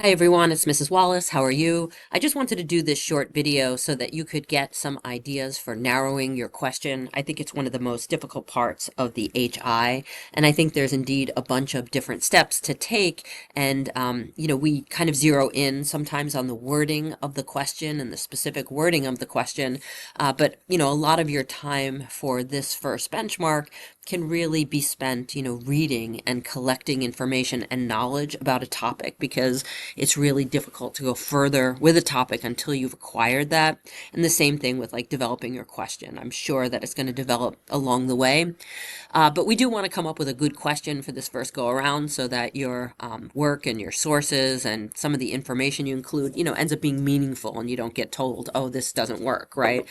Hi everyone, it's Mrs. Wallace. How are you? I just wanted to do this short video so that you could get some ideas for narrowing your question. I think it's one of the most difficult parts of the HI, and I think there's indeed a bunch of different steps to take. And, we kind of zero in sometimes on the wording of the question and the specific wording of the question. But a lot of your time for this first benchmark can really be spent, reading and collecting information and knowledge about a topic because it's really difficult to go further with a topic until you've acquired that. And the same thing with like developing your question. I'm sure that it's going to develop along the way. But we do want to come up with a good question for this first go around so that your work and your sources and some of the information you include, ends up being meaningful and you don't get told, oh, this doesn't work, right?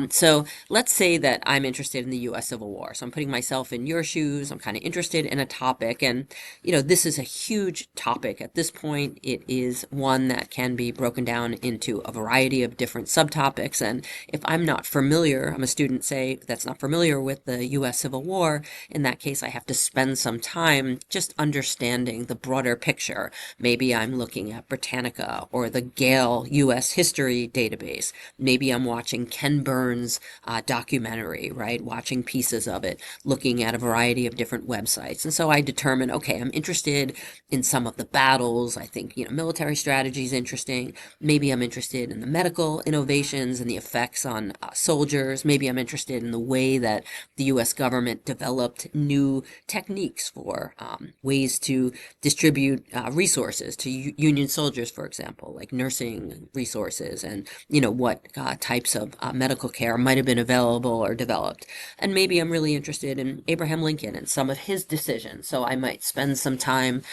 So let's say that I'm interested in the US Civil War. So I'm putting myself in your shoes. I'm kind of interested in a topic. And, this is a huge topic at this point. It is one that can be broken down into a variety of different subtopics. And if I'm not familiar, I'm a student, say, that's not familiar with the US Civil War, in that case, I have to spend some time just understanding the broader picture. Maybe I'm looking at Britannica or the Gale U.S. History Database. Maybe I'm watching Ken Burns' documentary, right? Watching pieces of it, looking at a variety of different websites. And so I determine, okay, I'm interested in some of the battles. I think, military strategy is interesting. Maybe I'm interested in the medical innovations and the effects on soldiers. Maybe I'm interested in the way that the U.S. government developed new techniques for ways to distribute resources to Union soldiers, for example, like nursing resources and, what types of medical care might have been available or developed. And maybe I'm really interested in Abraham Lincoln and some of his decisions. So I might spend some time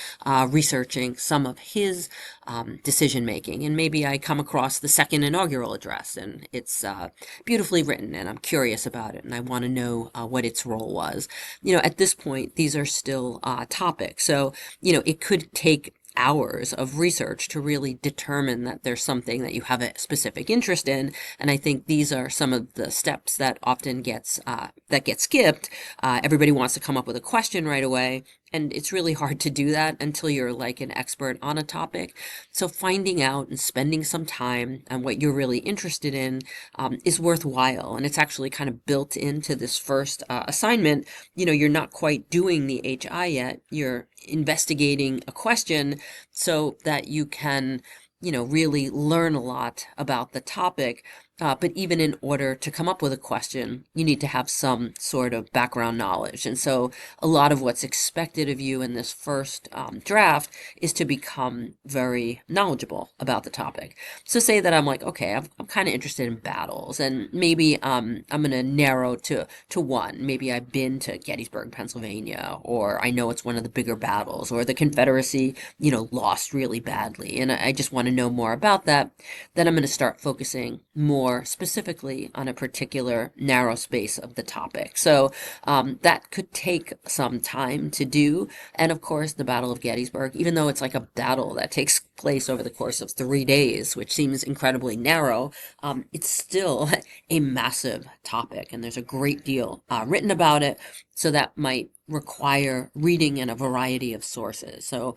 researching some of his decision making. And maybe I come across the second inaugural address and it's beautifully written and I'm curious about it and I want to know what its role was. At this point, these are still topics. So, it could take hours of research to really determine that there's something that you have a specific interest in. And I think these are some of the steps that often get skipped. Everybody wants to come up with a question right away. And it's really hard to do that until you're like an expert on a topic. So finding out and spending some time on what you're really interested in is worthwhile. And it's actually kind of built into this first assignment. You're not quite doing the HI yet. You're investigating a question so that you can, really learn a lot about the topic. But even in order to come up with a question, you need to have some sort of background knowledge. And so a lot of what's expected of you in this first draft is to become very knowledgeable about the topic. So say that I'm like, okay, I'm kind of interested in battles and maybe I'm going to narrow to one. Maybe I've been to Gettysburg, Pennsylvania, or I know it's one of the bigger battles, or the Confederacy, lost really badly. And I just want to know more about that. Then I'm going to start focusing more specifically on a particular narrow space of the topic. So that could take some time to do. And of course, the Battle of Gettysburg, even though it's like a battle that takes place over the course of 3 days, which seems incredibly narrow, it's still a massive topic. And there's a great deal written about it. So that might require reading in a variety of sources. So,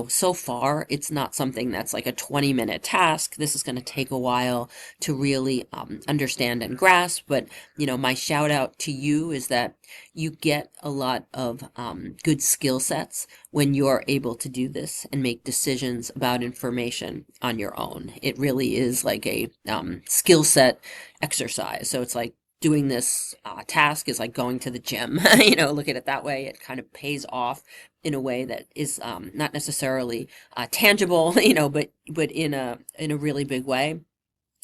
so far, it's not something that's like a 20-minute task. This is going to take a while to really understand and grasp. But, my shout out to you is that you get a lot of good skill sets when you're able to do this and make decisions about information on your own. It really is like a skill set exercise. So it's like, doing this task is like going to the gym. Look at it that way. It kind of pays off in a way that is not necessarily tangible, but in a really big way.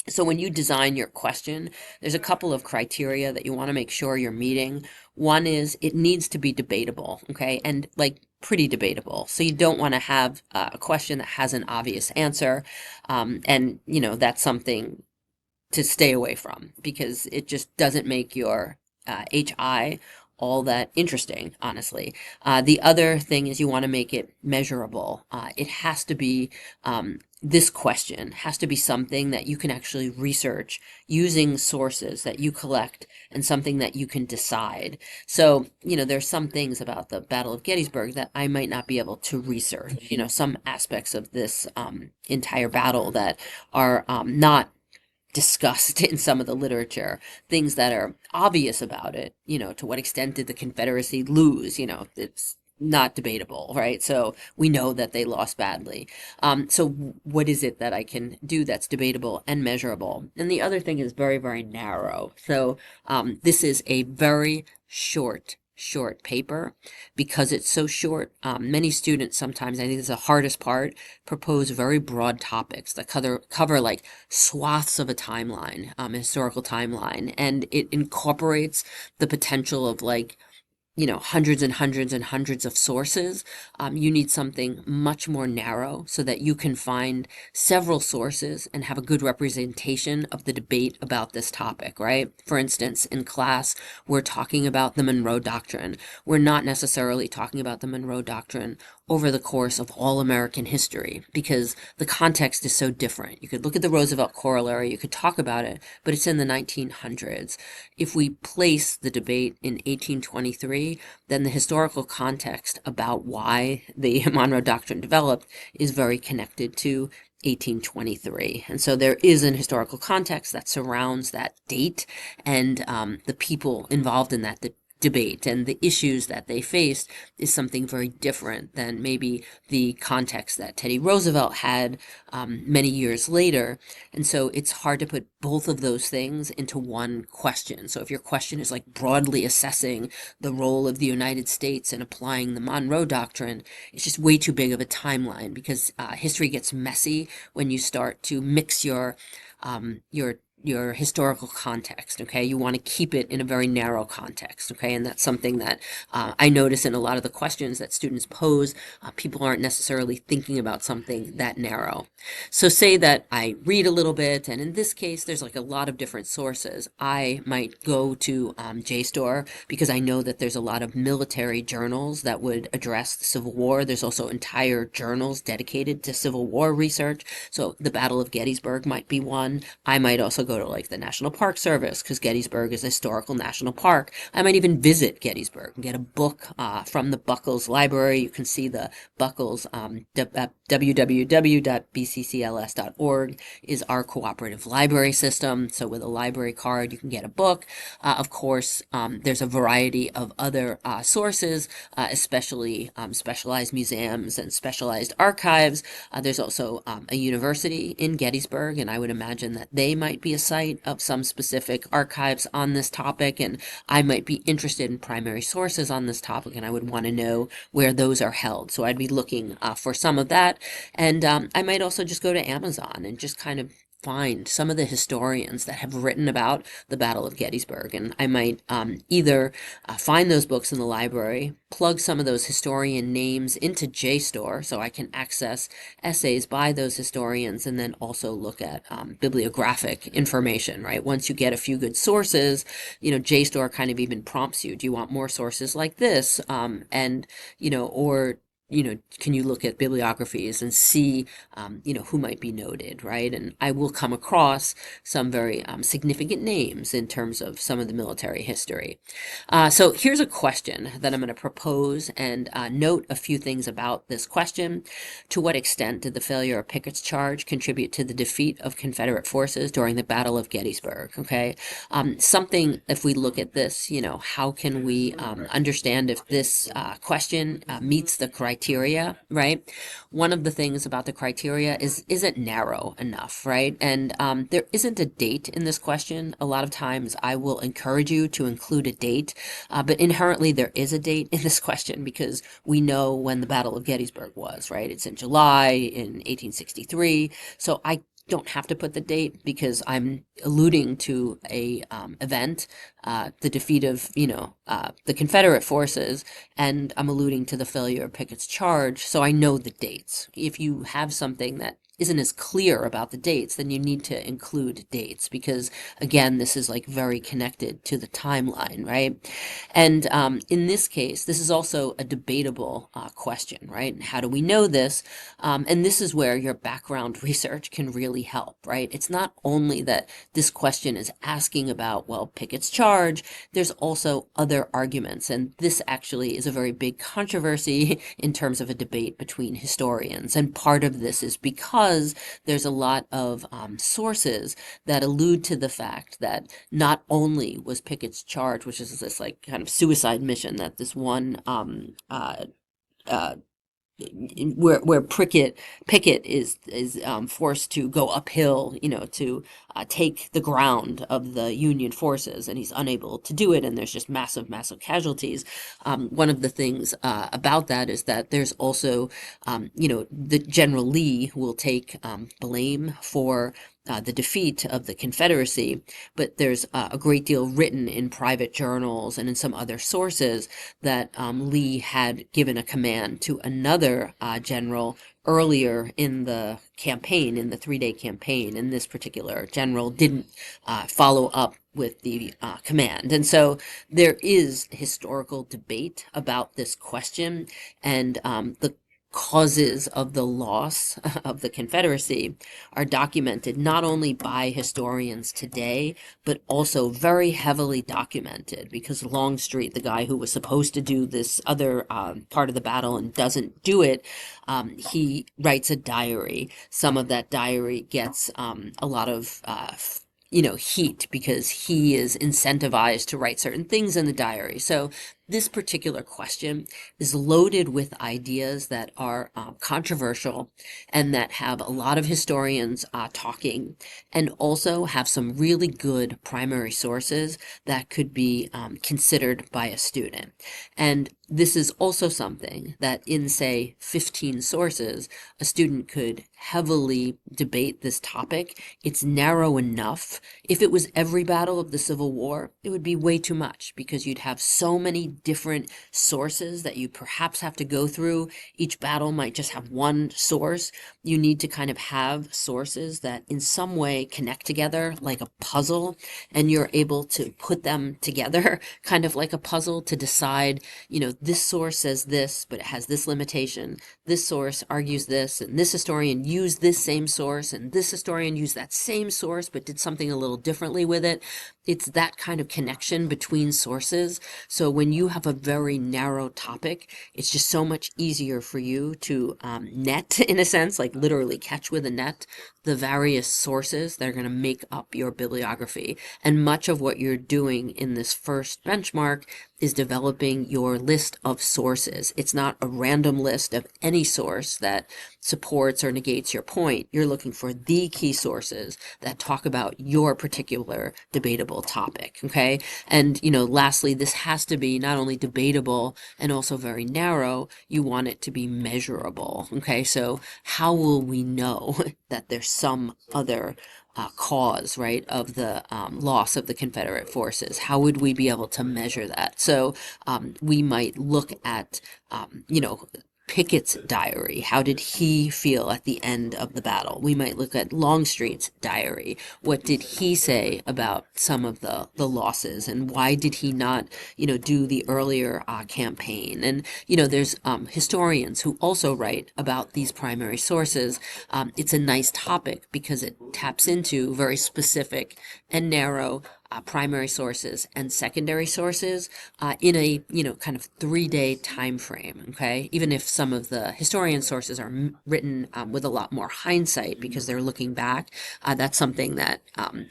So when you design your question, there's a couple of criteria that you want to make sure you're meeting. One is it needs to be debatable, okay, and like pretty debatable. So you don't want to have a question that has an obvious answer, and that's something to stay away from because it just doesn't make your HI all that interesting, honestly. The other thing is you want to make it measurable. It has to be, this question has to be something that you can actually research using sources that you collect and something that you can decide. So, there's some things about the Battle of Gettysburg that I might not be able to research, some aspects of this entire battle that are not discussed in some of the literature, things that are obvious about it, to what extent did the Confederacy lose? It's not debatable, right? So we know that they lost badly. So what is it that I can do that's debatable and measurable? And the other thing is very, very narrow. So this is a very short paper. Because it's so short, many students sometimes, I think this is the hardest part, propose very broad topics that cover like swaths of a timeline, a historical timeline, and it incorporates the potential of like hundreds and hundreds and hundreds of sources. You need something much more narrow so that you can find several sources and have a good representation of the debate about this topic, right? For instance, in class, we're talking about the Monroe Doctrine. We're not necessarily talking about the Monroe Doctrine over the course of all American history because the context is so different. You could look at the Roosevelt Corollary, you could talk about it, but it's in the 1900s. If we place the debate in 1823, then the historical context about why the Monroe Doctrine developed is very connected to 1823. And so there is an historical context that surrounds that date and the people involved in that debate and the issues that they faced is something very different than maybe the context that Teddy Roosevelt had many years later. And so it's hard to put both of those things into one question. So if your question is like broadly assessing the role of the United States in applying the Monroe Doctrine, it's just way too big of a timeline because history gets messy when you start to mix your historical context. Okay, you want to keep it in a very narrow context. Okay, and that's something that I notice in a lot of the questions that students pose. People aren't necessarily thinking about something that narrow. So say that I read a little bit, and in this case there's like a lot of different sources. I might go to JSTOR because I know that there's a lot of military journals that would address the Civil War. There's also entire journals dedicated to Civil War research. So the Battle of Gettysburg might be one. I might also go to like the National Park Service because Gettysburg is a historical national park. I might even visit Gettysburg and get a book from the Buckles Library. You can see the Buckles, www.bccls.org is our cooperative library system. So with a library card, you can get a book. Of course, there's a variety of other sources, especially specialized museums and specialized archives. There's also a university in Gettysburg, and I would imagine that they might be a site of some specific archives on this topic, and I might be interested in primary sources on this topic, and I would want to know where those are held. So I'd be looking for some of that, and I might also just go to Amazon and just kind of find some of the historians that have written about the Battle of Gettysburg. And I might either find those books in the library, plug some of those historian names into JSTOR so I can access essays by those historians, and then also look at bibliographic information, right? Once you get a few good sources, JSTOR kind of even prompts you, do you want more sources like this? Or can you look at bibliographies and see, who might be noted, right? And I will come across some very significant names in terms of some of the military history. So here's a question that I'm going to propose and note a few things about this question. To what extent did the failure of Pickett's charge contribute to the defeat of Confederate forces during the Battle of Gettysburg? Okay, something, if we look at this, how can we understand if this question meets the criteria, right? One of the things about the criteria is it narrow enough, right? And there isn't a date in this question. A lot of times I will encourage you to include a date, but inherently there is a date in this question because we know when the Battle of Gettysburg was, right? It's in July in 1863. So I don't have to put the date because I'm alluding to a event, the defeat of the Confederate forces, and I'm alluding to the failure of Pickett's charge, so I know the dates. If you have something that isn't as clear about the dates, then you need to include dates because, again, this is like very connected to the timeline, right? And in this case, this is also a debatable question, right? How do we know this? And this is where your background research can really help, right? It's not only that this question is asking about, well, Pickett's charge, there's also other arguments. And this actually is a very big controversy in terms of a debate between historians. And part of this is because there's a lot of sources that allude to the fact that not only was Pickett's charge, which is this like kind of suicide mission that this one uh, where Pickett is forced to go uphill, to take the ground of the Union forces, and he's unable to do it, and there's just massive casualties. One of the things about that is that there's also, the General Lee will take blame for the defeat of the Confederacy, but there's a great deal written in private journals and in some other sources that Lee had given a command to another general earlier in the campaign, in the 3-day campaign, and this particular general didn't follow up with the command. And so there is historical debate about this question, and the causes of the loss of the Confederacy are documented not only by historians today, but also very heavily documented because Longstreet, the guy who was supposed to do this other part of the battle and doesn't do it, he writes a diary. Some of that diary gets a lot of heat because he is incentivized to write certain things in the diary. So this particular question is loaded with ideas that are controversial and that have a lot of historians talking, and also have some really good primary sources that could be considered by a student. And this is also something that in, say, 15 sources, a student could heavily debate this topic. It's narrow enough. If it was every battle of the Civil War, it would be way too much because you'd have so many different sources that you perhaps have to go through. Each battle might just have one source. You need to kind of have sources that in some way connect together like a puzzle, and you're able to put them together kind of like a puzzle to decide, this source says this, but it has this limitation. This source argues this, and this historian used this same source, and this historian used that same source, but did something a little differently with it. It's that kind of connection between sources. So when you have a very narrow topic, it's just so much easier for you to net, in a sense, like literally catch with a net, the various sources that are going to make up your bibliography. And much of what you're doing in this first benchmark is developing your list of sources. It's not a random list of any source that supports or negates your point. You're looking for the key sources that talk about your particular debatable topic, okay? And, lastly, this has to be not only debatable and also very narrow, you want it to be measurable, okay? So how will we know that there's some other cause, right, of the loss of the Confederate forces? How would we be able to measure that? So we might look at, Pickett's diary. How did he feel at the end of the battle? We might look at Longstreet's diary. What did he say about some of the losses, and why did he not, do the earlier campaign? And, there's historians who also write about these primary sources. It's a nice topic because it taps into very specific and narrow primary sources and secondary sources in a kind of 3-day time frame. Okay, even if some of the historian sources are written with a lot more hindsight because they're looking back, that's something that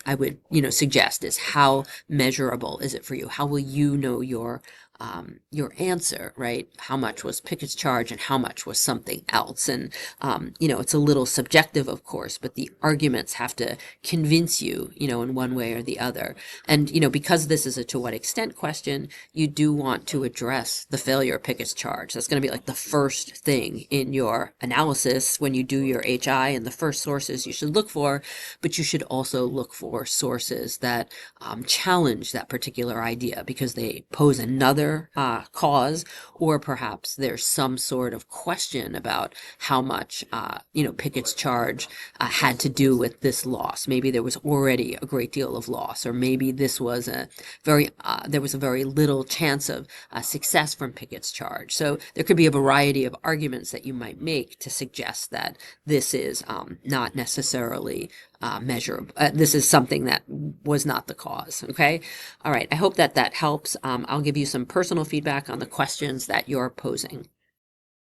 I would suggest is how measurable is it for you? How will you know your answer, right? How much was Pickett's charge and how much was something else? And, it's a little subjective, of course, but the arguments have to convince you, in one way or the other. And, because this is a to what extent question, you do want to address the failure of Pickett's charge. That's going to be like the first thing in your analysis when you do your HI, and the first sources you should look for, but you should also look for sources that challenge that particular idea because they pose another other cause, or perhaps there's some sort of question about how much, Pickett's charge had to do with this loss. Maybe there was already a great deal of loss, or maybe this was there was a very little chance of success from Pickett's charge. So there could be a variety of arguments that you might make to suggest that this is not necessarily measurable. This is something that was not the cause. Okay. All right. I hope that helps. I'll give you some personal feedback on the questions that you're posing.